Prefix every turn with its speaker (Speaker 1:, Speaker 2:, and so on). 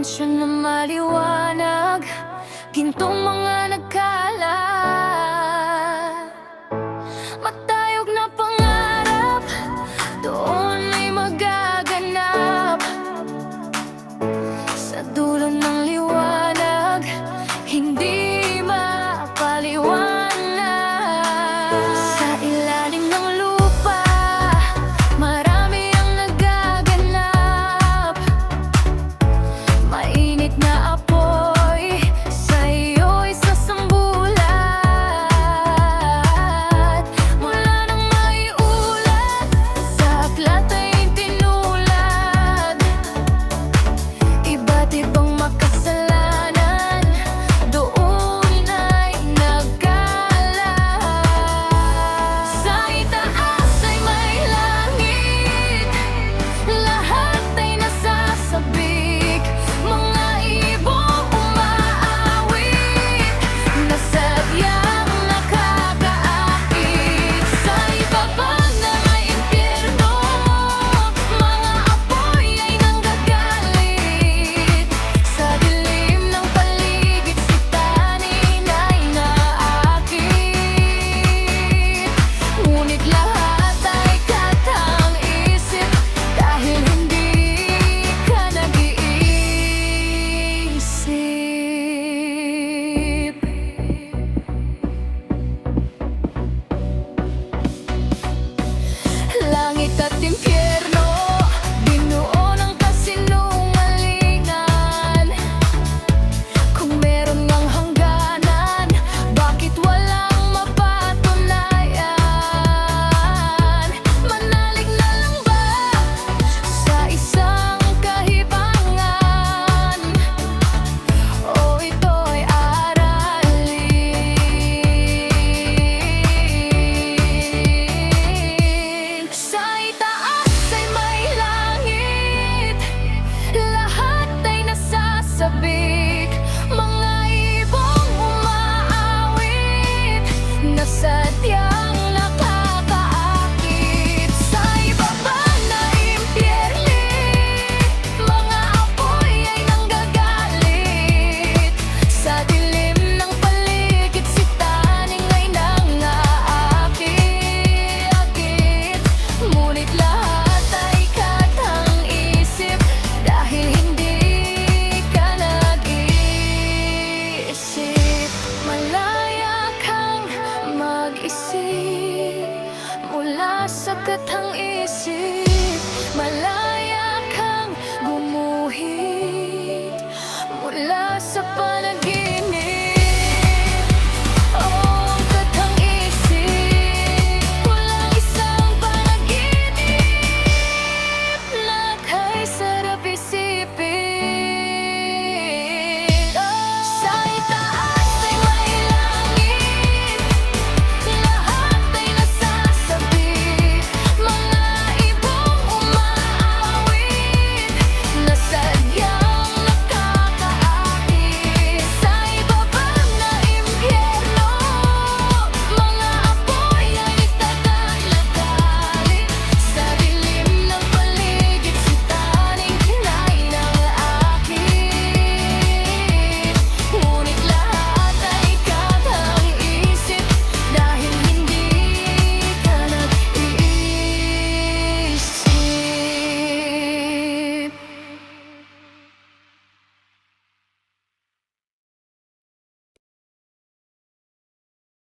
Speaker 1: lensya na maliwanag, gintong mga nagkalat. Matayog na pangarap, doon ay magaganap. Sa dulo ng liwanag, hindi mapaliwanag. Sa ilalim ng lupa, marami ang nagaganap. Mainit na apoy, sa iyo'y sasambulat. Mula nang maiulat, sa aklat ay tinulad. Iba't ibang makasalanan, doon ay nagkalat. Sa itaas ay may langit, lahat ay nasasabik. Mga ibong umaawit, na sadyang nakakaakit. Sa ibaba ng impyerno, mga apoy ay nanggagalit. Sa dilim ng paligid, si tanin ay naakit. Ngunit lahat ay katang-isip, dahil hindi ka nag-iisip. Langit at impyerno, binuo ng kasinungalingan. Kung meron ngang hangganan, bakit walang mapatunayan? Manalig na lang ba sa isang kahibangan? O ito'y aralin? Sa itaas ay may langit, lahat ay nasasabik. Mga ibong umaawit, na sadyang nakakaakit. Sa ibaba na impyerno, mga apoy ay nanggagalit. Sa dilim ng paligid, si taning ay nangaakit. Ngunit lahat ay katang-isip, dahil hindi ka nag-iisip. Malaya kang mag-isip, mula sa katang-isip.